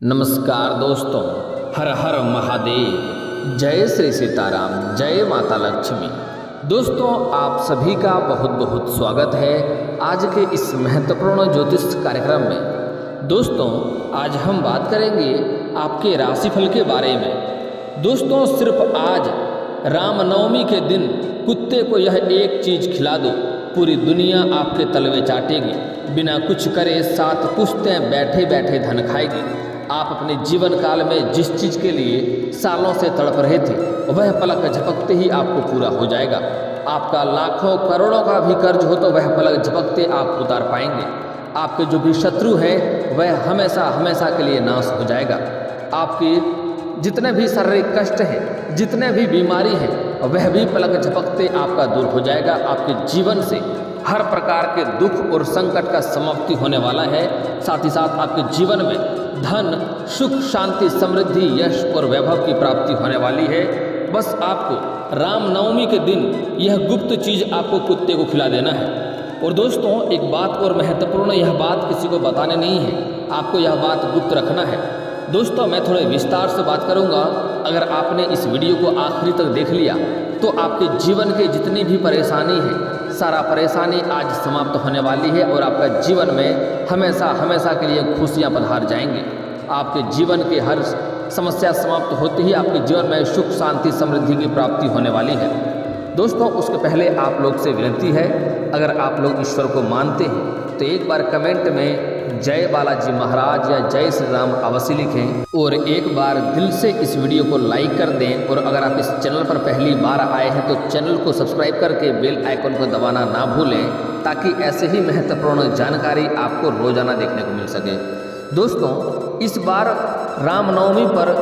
नमस्कार दोस्तों, हर हर महादेव, जय श्री सीताराम, जय माता लक्ष्मी। दोस्तों, आप सभी का बहुत बहुत स्वागत है आज के इस महत्वपूर्ण ज्योतिष कार्यक्रम में। दोस्तों, आज हम बात करेंगे आपके राशिफल के बारे में। दोस्तों, सिर्फ आज रामनवमी के दिन कुत्ते को यह एक चीज़ खिला दो, पूरी दुनिया आपके तलवे चाटेगी, बिना कुछ करे 7 पुश्तें बैठे बैठे धन खाएगी। आप अपने जीवन काल में जिस चीज़ के लिए सालों से तड़प रहे थे, वह पलक झपकते ही आपको पूरा हो जाएगा। आपका लाखों करोड़ों का भी कर्ज हो तो वह पलक झपकते आप उतार पाएंगे। आपके जो भी शत्रु हैं वह हमेशा हमेशा के लिए नाश हो जाएगा। आपके जितने भी शारीरिक कष्ट हैं, जितने भी बीमारी हैं, वह भी पलक झपकते आपका दूर हो जाएगा। आपके जीवन से हर प्रकार के दुख और संकट का समाप्ति होने वाला है। साथ ही साथ आपके जीवन में धन, सुख, शांति, समृद्धि, यश और वैभव की प्राप्ति होने वाली है। बस आपको रामनवमी के दिन यह गुप्त चीज़ आपको कुत्ते को खिला देना है। और दोस्तों, एक बात और महत्वपूर्ण, यह बात किसी को बताने नहीं है, आपको यह बात गुप्त रखना है। दोस्तों, मैं थोड़े विस्तार से बात करूंगा। अगर आपने इस वीडियो को आखिरी तक देख लिया तो आपके जीवन के जितनी भी परेशानी है, सारा परेशानी आज समाप्त होने वाली है और आपका जीवन में हमेशा हमेशा के लिए खुशियां पधार जाएंगी। आपके जीवन के हर समस्या समाप्त होते ही आपके जीवन में सुख, शांति, समृद्धि की प्राप्ति होने वाली है। दोस्तों, उसके पहले आप लोग से विनती है, अगर आप लोग ईश्वर को मानते हैं तो एक बार कमेंट में जय बालाजी महाराज या जय श्री राम अवश्य लिखें और एक बार दिल से इस वीडियो को लाइक कर दें। और अगर आप इस चैनल पर पहली बार आए हैं तो चैनल को सब्सक्राइब करके बेल आइकन को दबाना ना भूलें, ताकि ऐसे ही महत्वपूर्ण जानकारी आपको रोजाना देखने को मिल सके। दोस्तों, इस बार रामनवमी पर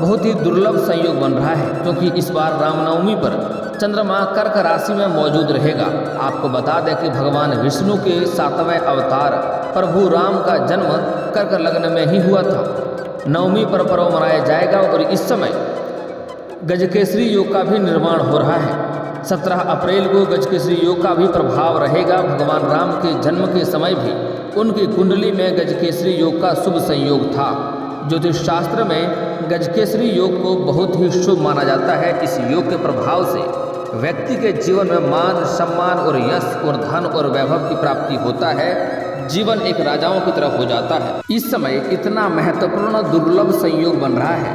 बहुत ही दुर्लभ संयोग बन रहा है, क्योंकि इस बार रामनवमी पर चंद्रमा कर्क राशि में मौजूद रहेगा। आपको बता दें कि भगवान विष्णु के 7वें अवतार प्रभु राम का जन्म कर्क लग्न में ही हुआ था। नवमी पर पर्व मनाया जाएगा और इस समय गजकेसरी योग का भी निर्माण हो रहा है। 17 अप्रैल को गजकेसरी योग का भी प्रभाव रहेगा। भगवान राम के जन्म के समय भी उनकी कुंडली में गजकेसरी योग का शुभ संयोग था। ज्योतिष शास्त्र में गजकेसरी योग को बहुत ही शुभ माना जाता है। इस योग के प्रभाव से व्यक्ति के जीवन में मान, सम्मान और यश और धन और वैभव की प्राप्ति होता है। जीवन एक राजाओं की तरफ हो जाता है। इस समय इतना महत्वपूर्ण दुर्लभ संयोग बन रहा है।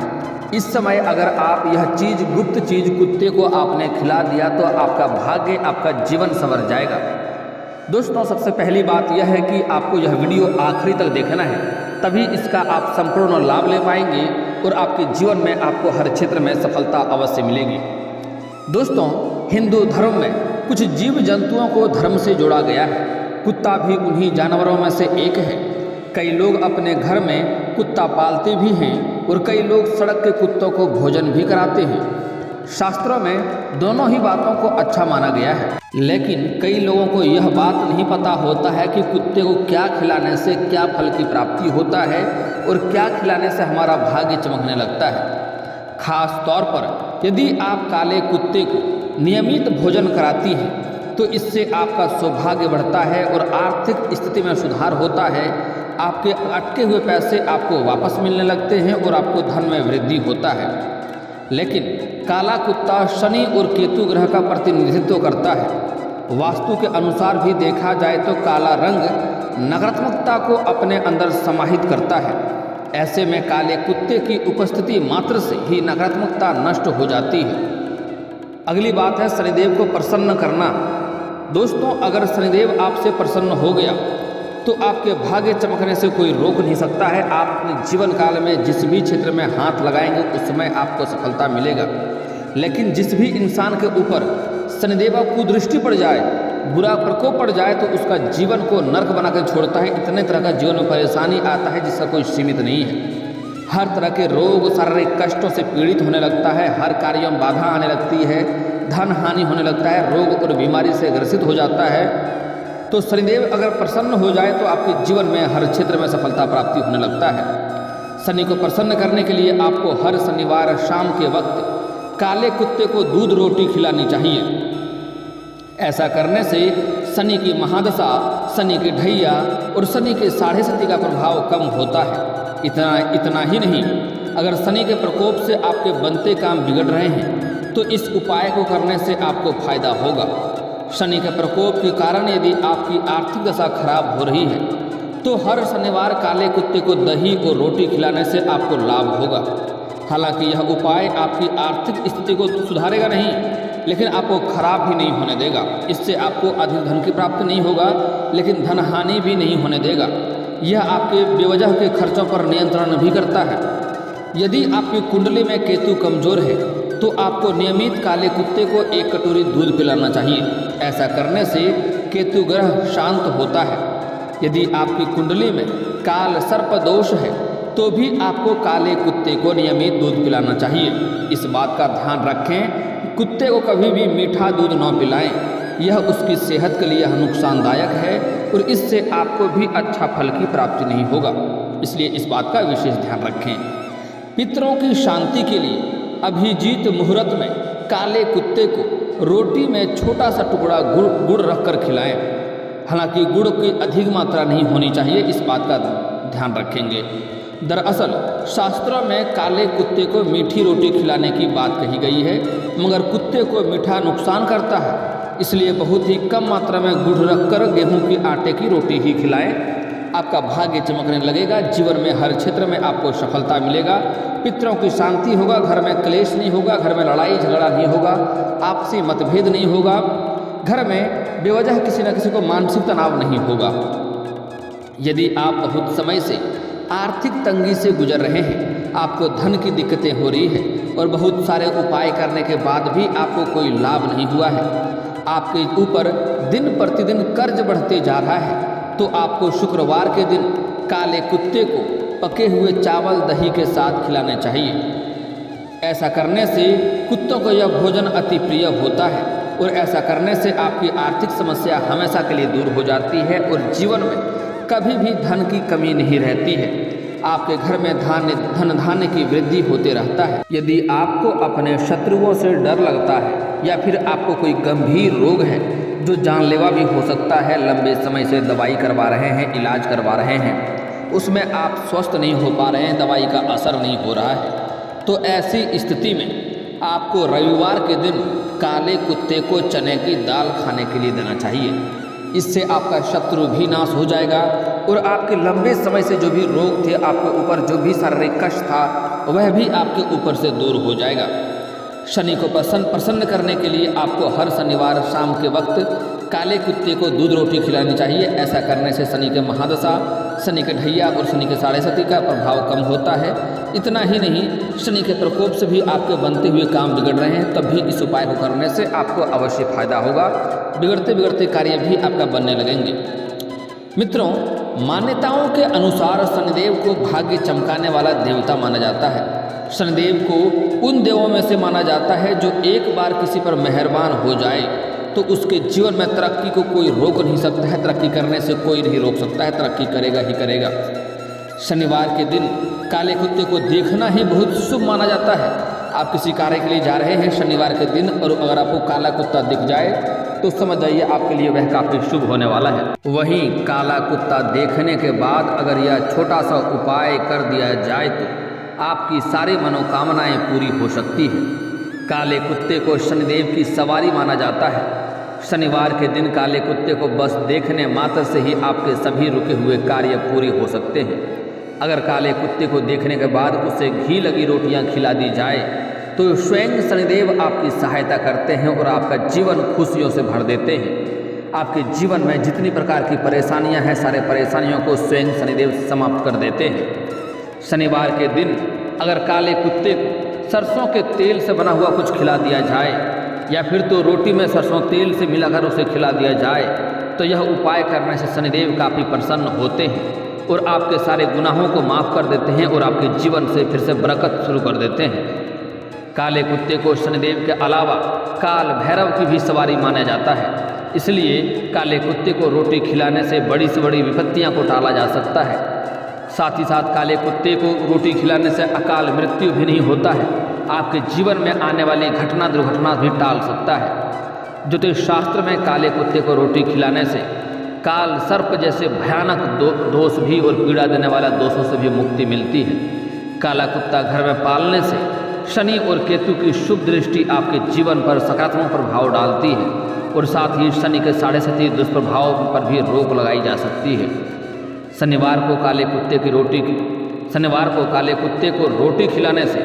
इस समय अगर आप यह चीज, गुप्त चीज कुत्ते को आपने खिला दिया तो आपका भाग्य, आपका जीवन संवर जाएगा। दोस्तों, सबसे पहली बात यह है कि आपको यह वीडियो आखिरी तक देखना है, तभी इसका आप संपूर्ण लाभ ले पाएंगे और आपके जीवन में आपको हर क्षेत्र में सफलता अवश्य मिलेगी। दोस्तों, हिंदू धर्म में कुछ जीव जंतुओं को धर्म से जोड़ा गया है। कुत्ता भी उन्हीं जानवरों में से एक है। कई लोग अपने घर में कुत्ता पालते भी हैं और कई लोग सड़क के कुत्तों को भोजन भी कराते हैं। शास्त्रों में दोनों ही बातों को अच्छा माना गया है, लेकिन कई लोगों को यह बात नहीं पता होता है कि कुत्ते को क्या खिलाने से क्या फल की प्राप्ति होता है और क्या खिलाने से हमारा भाग्य चमकने लगता है। खास तौर पर यदि आप काले कुत्ते को नियमित भोजन कराती हैं तो इससे आपका सौभाग्य बढ़ता है और आर्थिक स्थिति में सुधार होता है। आपके अटके हुए पैसे आपको वापस मिलने लगते हैं और आपको धन में वृद्धि होता है। लेकिन काला कुत्ता शनि और केतु ग्रह का प्रतिनिधित्व करता है। वास्तु के अनुसार भी देखा जाए तो काला रंग नकारात्मकता को अपने अंदर समाहित करता है। ऐसे में काले कुत्ते की उपस्थिति मात्र से ही नकारात्मकता नष्ट हो जाती है। अगली बात है शनिदेव को प्रसन्न करना। दोस्तों, अगर शनिदेव आपसे प्रसन्न हो गया तो आपके भाग्य चमकने से कोई रोक नहीं सकता है। आप अपने जीवन काल में जिस भी क्षेत्र में हाथ लगाएंगे उसमें आपको सफलता मिलेगा। लेकिन जिस भी इंसान के ऊपर शनिदेव को दृष्टि पड़ जाए, बुरा प्रकोप पड़ जाए, तो उसका जीवन को नर्क बनाकर छोड़ता है। इतने तरह का जीवन में परेशानी आता है जिसका कोई सीमित नहीं है। हर तरह के रोग, शारीरिक कष्टों से पीड़ित होने लगता है, हर कार्यों में बाधा आने लगती है, धन हानि होने लगता है, रोग और बीमारी से ग्रसित हो जाता है। तो शनिदेव अगर प्रसन्न हो जाए तो आपके जीवन में हर क्षेत्र में सफलता प्राप्ति होने लगता है। शनि को प्रसन्न करने के लिए आपको हर शनिवार शाम के वक्त काले कुत्ते को दूध रोटी खिलानी चाहिए। ऐसा करने से शनि की महादशा, शनि की ढैया और शनि के 7.5 का प्रभाव कम होता है। इतना ही नहीं, अगर शनि के प्रकोप से आपके बनते काम बिगड़ रहे हैं तो इस उपाय को करने से आपको फायदा होगा। शनि के प्रकोप के कारण यदि आपकी आर्थिक दशा खराब हो रही है तो हर शनिवार काले कुत्ते को दही और रोटी खिलाने से आपको लाभ होगा। हालांकि यह उपाय आपकी आर्थिक स्थिति को सुधारेगा नहीं, लेकिन आपको खराब भी नहीं होने देगा। इससे आपको अधिक धन की प्राप्ति नहीं होगा, लेकिन धन हानि भी नहीं होने देगा। यह आपके बेवजह के खर्चों पर नियंत्रण भी करता है। यदि आपकी कुंडली में केतु कमजोर है तो आपको नियमित काले कुत्ते को 1 कटोरी दूध पिलाना चाहिए। ऐसा करने से केतु ग्रह शांत होता है। यदि आपकी कुंडली में काल सर्प दोष है तो भी आपको काले कुत्ते को नियमित दूध पिलाना चाहिए। इस बात का ध्यान रखें, कुत्ते को कभी भी मीठा दूध न पिलाएं। यह उसकी सेहत के लिए नुकसानदायक है और इससे आपको भी अच्छा फल की प्राप्ति नहीं होगा। इसलिए इस बात का विशेष ध्यान रखें। पितरों की शांति के लिए अभिजीत मुहूर्त में काले कुत्ते को रोटी में छोटा सा टुकड़ा गुड़ रखकर खिलाएं। हालांकि गुड़ की अधिक मात्रा नहीं होनी चाहिए, इस बात का ध्यान रखेंगे। दरअसल शास्त्रों में काले कुत्ते को मीठी रोटी खिलाने की बात कही गई है, मगर कुत्ते को मीठा नुकसान करता है, इसलिए बहुत ही कम मात्रा में गुड़ रखकर गेहूं के आटे की रोटी ही खिलाएं। आपका भाग्य चमकने लगेगा। जीवन में हर क्षेत्र में आपको सफलता मिलेगा। पितरों की शांति होगा, घर में क्लेश नहीं होगा, घर में लड़ाई झगड़ा नहीं होगा, आपसी मतभेद नहीं होगा, घर में बेवजह किसी न किसी को मानसिक तनाव नहीं होगा। यदि आप बहुत समय से आर्थिक तंगी से गुजर रहे हैं, आपको धन की दिक्कतें हो रही है और बहुत सारे उपाय करने के बाद भी आपको कोई लाभ नहीं हुआ है, आपके ऊपर दिन प्रतिदिन कर्ज बढ़ते जा रहा है, तो आपको शुक्रवार के दिन काले कुत्ते को पके हुए चावल दही के साथ खिलाने चाहिए। ऐसा करने से कुत्तों को यह भोजन अति प्रिय होता है और ऐसा करने से आपकी आर्थिक समस्या हमेशा के लिए दूर हो जाती है और जीवन में कभी भी धन की कमी नहीं रहती है। आपके घर में धन धान्य की वृद्धि होते रहता है। यदि आपको अपने शत्रुओं से डर लगता है या फिर आपको कोई गंभीर रोग है जो जानलेवा भी हो सकता है, लंबे समय से दवाई करवा रहे हैं, इलाज करवा रहे हैं, उसमें आप स्वस्थ नहीं हो पा रहे हैं, दवाई का असर नहीं हो रहा है, तो ऐसी स्थिति में आपको रविवार के दिन काले कुत्ते को चने की दाल खाने के लिए देना चाहिए। इससे आपका शत्रु भी नाश हो जाएगा और आपके लंबे समय से जो भी रोग थे, आपके ऊपर जो भी शारीरिक कष्ट था, वह भी आपके ऊपर से दूर हो जाएगा। शनि को प्रसन्न करने के लिए आपको हर शनिवार शाम के वक्त काले कुत्ते को दूध रोटी खिलानी चाहिए। ऐसा करने से शनि के महादशा, शनि के ढैया और शनि के साढ़े सती का प्रभाव कम होता है। इतना ही नहीं, शनि के प्रकोप से भी आपके बनते हुए काम बिगड़ रहे हैं, तब भी इस उपाय को करने से आपको अवश्य फायदा होगा। बिगड़ते बिगड़ते कार्य भी आपका बनने लगेंगे। मित्रों, मान्यताओं के अनुसार शनिदेव को भाग्य चमकाने वाला देवता माना जाता है। शनिदेव को उन देवों में से माना जाता है जो एक बार किसी पर मेहरबान हो जाए तो उसके जीवन में तरक्की को कोई रोक नहीं सकता है, तरक्की करने से कोई नहीं रोक सकता है, तरक्की करेगा ही करेगा। शनिवार के दिन काले कुत्ते को देखना ही बहुत शुभ माना जाता है। आप किसी कार्य के लिए जा रहे हैं शनिवार के दिन और अगर आपको काला कुत्ता दिख जाए तो समझ जाइए आपके लिए वह काफ़ी शुभ होने वाला है। वहीं काला कुत्ता देखने के बाद अगर यह छोटा सा उपाय कर दिया जाए तो आपकी सारी मनोकामनाएं पूरी हो सकती है। काले कुत्ते को शनिदेव की सवारी माना जाता है। शनिवार के दिन काले कुत्ते को बस देखने मात्र से ही आपके सभी रुके हुए कार्य पूरे हो सकते हैं। अगर काले कुत्ते को देखने के बाद उसे घी लगी रोटियां खिला दी जाए तो स्वयं शनिदेव आपकी सहायता करते हैं और आपका जीवन खुशियों से भर देते हैं। आपके जीवन में जितनी प्रकार की परेशानियां हैं, सारे परेशानियों को स्वयं शनिदेव समाप्त कर देते हैं। शनिवार के दिन अगर काले कुत्ते को सरसों के तेल से बना हुआ कुछ खिला दिया जाए या फिर तो रोटी में सरसों तेल से मिलाकर उसे खिला दिया जाए तो यह उपाय करने से शनिदेव काफ़ी प्रसन्न होते हैं और आपके सारे गुनाहों को माफ़ कर देते हैं और आपके जीवन से फिर से बरकत शुरू कर देते हैं। काले कुत्ते को शनिदेव के अलावा काल भैरव की भी सवारी माना जाता है, इसलिए काले कुत्ते को रोटी खिलाने से बड़ी से बड़ी विपत्तियां को टाला जा सकता है। साथ ही साथ काले कुत्ते को रोटी खिलाने से अकाल मृत्यु भी नहीं होता है। आपके जीवन में आने वाली घटना दुर्घटना भी टाल सकता है। ज्योतिष शास्त्र में काले कुत्ते को रोटी खिलाने से काल सर्प जैसे भयानक दोष भी और पीड़ा देने वाला दोषों से भी मुक्ति मिलती है। काला कुत्ता घर में पालने से शनि और केतु की शुभ दृष्टि आपके जीवन पर सकारात्मक प्रभाव डालती है और साथ ही शनि के 7.5 दुष्प्रभाव पर भी रोक लगाई जा सकती है। शनिवार को काले कुत्ते को रोटी खिलाने से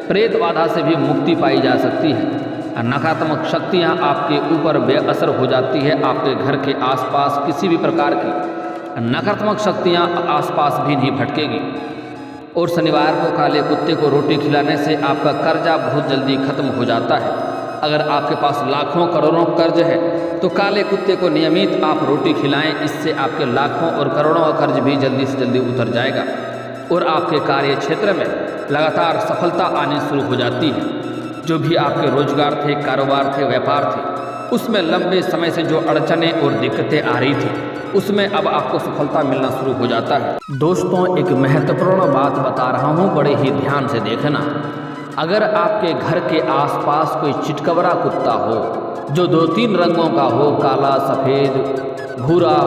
प्रेत बाधा से भी मुक्ति पाई जा सकती है। नकारात्मक शक्तियाँ आपके ऊपर बेअसर हो जाती है। आपके घर के आसपास किसी भी प्रकार की नकारात्मक शक्तियाँ आसपास भी नहीं भटकेगी। और शनिवार को काले कुत्ते को रोटी खिलाने से आपका कर्जा बहुत जल्दी खत्म हो जाता है। अगर आपके पास लाखों करोड़ों कर्ज है तो काले कुत्ते को नियमित आप रोटी खिलाएं, इससे आपके लाखों और करोड़ों का कर्ज भी जल्दी से जल्दी उतर जाएगा और आपके कार्य क्षेत्र में लगातार सफलता आनी शुरू हो जाती है। जो भी आपके रोजगार थे, कारोबार थे, व्यापार थे, उसमें लंबे समय से जो अड़चनें और दिक्कतें आ रही थी उसमें अब आपको सफलता मिलना शुरू हो जाता है। दोस्तों, एक महत्वपूर्ण बात बता रहा हूँ, बड़े ही ध्यान से देखना। अगर आपके घर के आसपास कोई चितकबरा कुत्ता हो जो 2-3 रंगों का हो, काला, सफ़ेद, भूरा,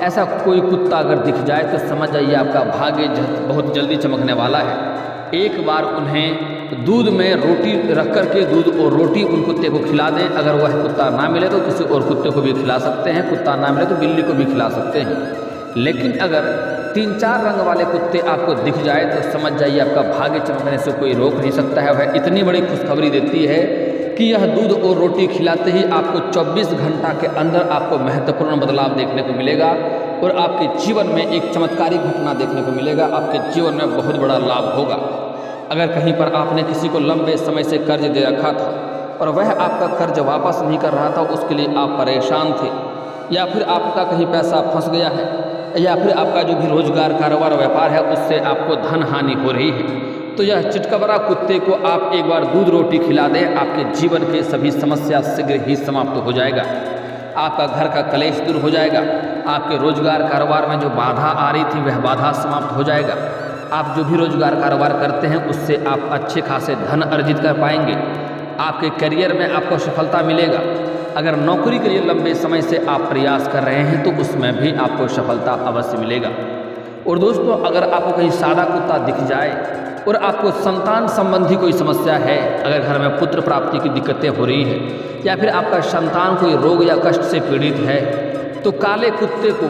ऐसा कोई कुत्ता अगर दिख जाए तो समझ जाइए आपका भाग्य बहुत जल्दी चमकने वाला है। एक बार उन्हें दूध में रोटी रख कर के दूध और रोटी उन कुत्ते को खिला दें। अगर वह कुत्ता ना मिले तो किसी और कुत्ते को भी खिला सकते हैं, कुत्ता ना मिले तो बिल्ली को भी खिला सकते हैं। लेकिन अगर 3-4 रंग वाले कुत्ते आपको दिख जाए तो समझ जाइए आपका भाग्य चमकने से कोई रोक नहीं सकता है। वह इतनी बड़ी खुशखबरी देती है कि यह दूध और रोटी खिलाते ही आपको 24 घंटा के अंदर आपको महत्वपूर्ण बदलाव देखने को मिलेगा और आपके जीवन में एक चमत्कारी घटना देखने को मिलेगा। आपके जीवन में बहुत बड़ा लाभ होगा। अगर कहीं पर आपने किसी को लंबे समय से कर्ज दे रखा था और वह आपका कर्ज वापस नहीं कर रहा था, उसके लिए आप परेशान थे, या फिर आपका कहीं पैसा फंस गया है, या फिर आपका जो भी रोजगार, कारोबार, व्यापार है उससे आपको धन हानि हो रही है, तो यह चितकबरा कुत्ते को आप एक बार दूध रोटी खिला दें, आपके जीवन के सभी समस्या शीघ्र ही समाप्त हो जाएगा। आपका घर का कलेश दूर हो जाएगा। आपके रोजगार, कारोबार में जो बाधा आ रही थी वह बाधा समाप्त हो जाएगा। आप जो भी रोजगार, कारोबार करते हैं उससे आप अच्छे खासे धन अर्जित कर पाएंगे। आपके करियर में आपको सफलता मिलेगा। अगर नौकरी के लिए लंबे समय से आप प्रयास कर रहे हैं तो उसमें भी आपको सफलता अवश्य मिलेगा। और दोस्तों, अगर आपको कहीं सादा कुत्ता दिख जाए और आपको संतान संबंधी कोई समस्या है, अगर घर में पुत्र प्राप्ति की दिक्कतें हो रही है या फिर आपका संतान कोई रोग या कष्ट से पीड़ित है, तो काले कुत्ते को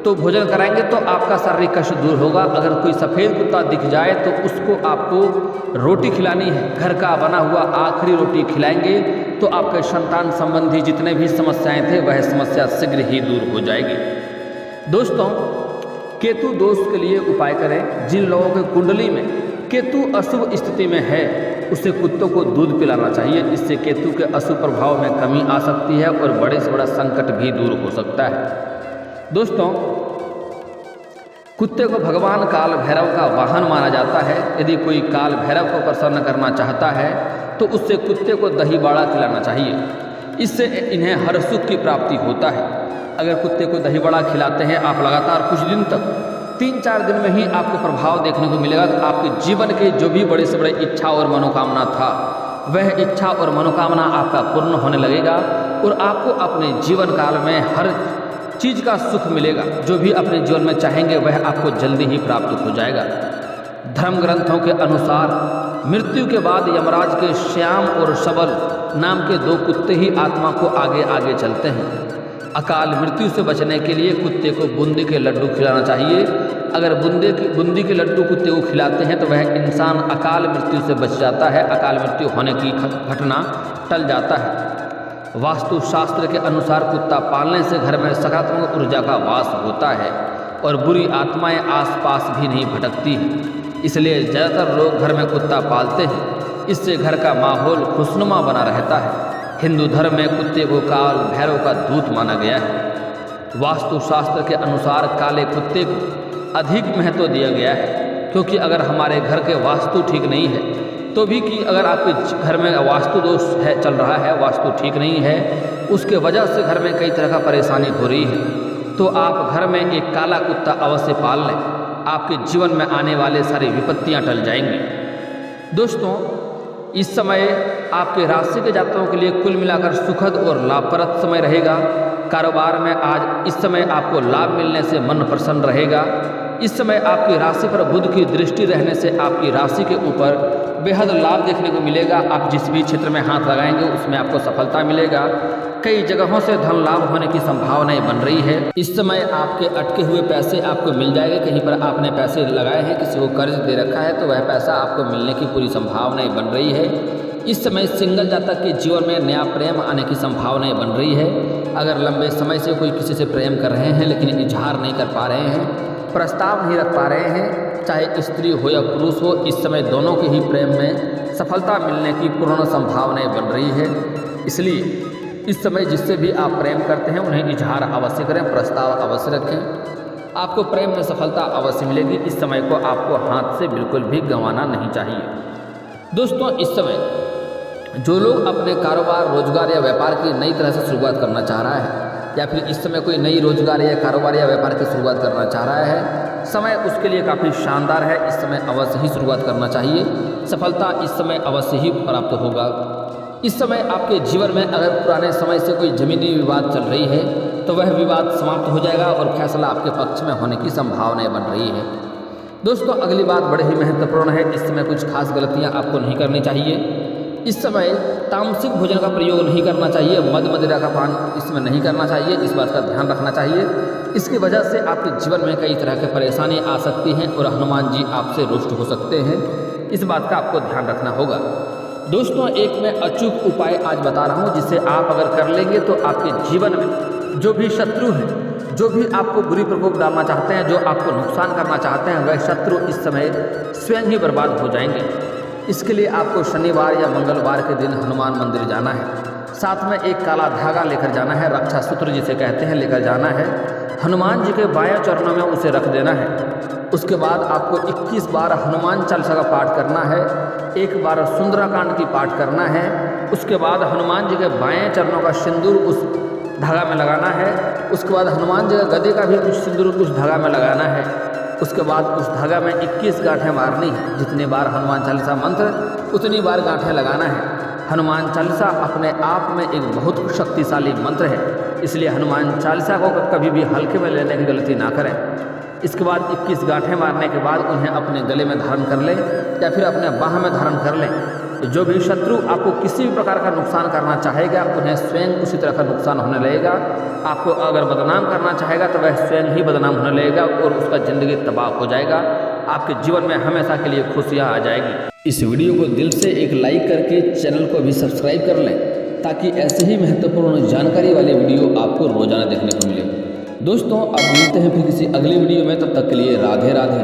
तो भोजन कराएंगे तो आपका शारीरिक कष्ट दूर होगा। अगर कोई सफ़ेद कुत्ता दिख जाए तो उसको आपको रोटी खिलानी है, घर का बना हुआ आखिरी रोटी खिलाएंगे तो आपके संतान संबंधी जितने भी समस्याएं थे वह समस्या शीघ्र ही दूर हो जाएगी। दोस्तों, केतु दोष के लिए उपाय करें। जिन लोगों के कुंडली में केतु अशुभ स्थिति में है उसे कुत्तों को दूध पिलाना चाहिए। इससे केतु के अशुभ प्रभाव में कमी आ सकती है और बड़े से बड़ा संकट भी दूर हो सकता है। दोस्तों, कुत्ते को भगवान काल भैरव का वाहन माना जाता है। यदि कोई काल भैरव को प्रसन्न करना चाहता है तो उससे कुत्ते को दही बाड़ा खिलाना चाहिए। इससे इन्हें हर सुख की प्राप्ति होता है। अगर कुत्ते को दही बाड़ा खिलाते हैं आप लगातार कुछ दिन तक, 3-4 दिन में ही आपको प्रभाव देखने को मिलेगा कि आपके जीवन के जो भी बड़े से बड़े इच्छा और मनोकामना था वह इच्छा और मनोकामना आपका पूर्ण होने लगेगा और आपको अपने जीवन काल में हर चीज़ का सुख मिलेगा। जो भी अपने जीवन में चाहेंगे वह आपको जल्दी ही प्राप्त हो जाएगा। धर्म ग्रंथों के अनुसार मृत्यु के बाद यमराज के श्याम और सबल नाम के 2 कुत्ते ही आत्मा को आगे आगे चलते हैं। अकाल मृत्यु से बचने के लिए कुत्ते को बूंदी के लड्डू खिलाना चाहिए। अगर बूंदी के लड्डू कुत्ते को खिलाते हैं तो वह इंसान अकाल मृत्यु से बच जाता है। अकाल मृत्यु होने की घटना टल जाता है। वास्तु शास्त्र के अनुसार कुत्ता पालने से घर में सकारात्मक ऊर्जा का वास होता है और बुरी आत्माएं आसपास भी नहीं भटकती हैं। इसलिए ज़्यादातर लोग घर में कुत्ता पालते हैं। इससे घर का माहौल खुशनुमा बना रहता है। हिंदू धर्म में कुत्ते को काल भैरव का दूत माना गया है। वास्तु शास्त्र के अनुसार काले कुत्ते को अधिक महत्व दिया गया है, क्योंकि अगर हमारे घर के वास्तु ठीक नहीं है तो भी कि अगर आपके घर में वास्तु दोष है चल रहा है, वास्तु ठीक नहीं है, उसके वजह से घर में कई तरह का परेशानी हो रही है, तो आप घर में एक काला कुत्ता अवश्य पाल लें। आपके जीवन में आने वाले सारी विपत्तियां टल जाएंगी। दोस्तों, इस समय आपके राशि के जातकों के लिए कुल मिलाकर सुखद और लाभप्रद समय रहेगा। कारोबार में आज इस समय आपको लाभ मिलने से मन प्रसन्न रहेगा। इस समय आपकी राशि पर बुध की दृष्टि रहने से आपकी राशि के ऊपर बेहद लाभ देखने को मिलेगा। आप जिस भी क्षेत्र में हाथ लगाएंगे उसमें आपको सफलता मिलेगा। कई जगहों से धन लाभ होने की संभावनाएं बन रही है। इस समय आपके अटके हुए पैसे आपको मिल जाएंगे। कहीं पर आपने पैसे लगाए हैं, किसी को कर्ज दे रखा है, तो वह पैसा आपको मिलने की पूरी संभावनाएं बन रही है। इस समय सिंगल जातक के जीवन में नया प्रेम आने की संभावनाएं बन रही है। अगर लंबे समय से कोई किसी से प्रेम कर रहे हैं लेकिन इजहार नहीं कर पा रहे हैं, प्रस्ताव नहीं रख पा रहे हैं, चाहे स्त्री हो या पुरुष हो, इस समय दोनों के ही प्रेम में सफलता मिलने की पूर्ण संभावनाएं बन रही है। इसलिए इस समय जिससे भी आप प्रेम करते हैं उन्हें इजहार अवश्य करें, प्रस्ताव अवश्य रखें। आपको प्रेम में सफलता अवश्य मिलेगी। इस समय को आपको हाथ से बिल्कुल भी गंवाना नहीं चाहिए। दोस्तों, इस समय जो लोग अपने कारोबार, रोजगार या व्यापार की नई तरह से शुरुआत करना चाह रहा है, या फिर इस समय कोई नई रोजगार या कारोबार या व्यापार की शुरुआत करना चाह रहा है, समय उसके लिए काफ़ी शानदार है। इस समय अवश्य ही शुरुआत करना चाहिए। सफलता इस समय अवश्य ही प्राप्त होगा। इस समय आपके जीवन में अगर पुराने समय से कोई जमीनी विवाद चल रही है तो वह विवाद समाप्त हो जाएगा और फैसला आपके पक्ष में होने की संभावनाएं बन रही है। दोस्तों, अगली बात बड़े ही महत्वपूर्ण है। इस समय कुछ खास गलतियां आपको नहीं करनी चाहिए। इस समय तामसिक भोजन का प्रयोग नहीं करना चाहिए। मद मदिरा का पान इसमें नहीं करना चाहिए। इस बात का ध्यान रखना चाहिए। इसकी वजह से आपके जीवन में कई तरह की परेशानी आ सकती हैं और हनुमान जी आपसे रुष्ट हो सकते हैं। इस बात का आपको ध्यान रखना होगा। दोस्तों, एक मैं अचूक उपाय आज बता रहा हूँ, जिसे आप अगर कर लेंगे तो आपके जीवन में जो भी शत्रु है, जो भी आपको बुरी प्रकोप डालना चाहते हैं, जो आपको नुकसान करना चाहते हैं, वह शत्रु इस समय स्वयं ही बर्बाद हो जाएंगे। इसके लिए आपको शनिवार या मंगलवार के दिन हनुमान मंदिर जाना है। साथ में एक काला धागा लेकर जाना है, रक्षा सूत्र जिसे कहते हैं, लेकर जाना है। हनुमान जी के बाएं चरणों में उसे रख देना है। उसके बाद आपको 21 बार हनुमान चालीसा का पाठ करना है, 1 बार सुंदराकांड की पाठ करना है। उसके बाद हनुमान जी के बाएं चरणों का सिंदूर उस धागा में लगाना है। उसके बाद हनुमान जी के गदे का भी कुछ सिंदूर उस धागा में लगाना है। उसके बाद उस धागा में 21 गांठें मारनी है। जितनी बार हनुमान चालीसा मंत्र उतनी बार गांठें लगाना है। हनुमान चालीसा अपने आप में एक बहुत शक्तिशाली मंत्र है, इसलिए हनुमान चालीसा को कभी भी हल्के में लेने की गलती ना करें। इसके बाद 21 गांठें मारने के बाद उन्हें अपने गले में धारण कर लें या फिर अपने बाह में धारण कर लें। जो भी शत्रु आपको किसी भी प्रकार का नुकसान करना चाहेगा उन्हें स्वयं उसी तरह का नुकसान होने लगेगा। आपको अगर बदनाम करना चाहेगा तो वह स्वयं ही बदनाम होने लगेगा और उसका ज़िंदगी तबाह हो जाएगा। आपके जीवन में हमेशा के लिए खुशियाँ आ जाएगी। इस वीडियो को दिल से एक लाइक करके चैनल को भी सब्सक्राइब कर लें, ताकि ऐसे ही महत्वपूर्ण जानकारी वाले वीडियो आपको रोजाना देखने को मिले। दोस्तों, अब मिलते हैं फिर किसी अगली वीडियो में। तब तक के लिए राधे राधे।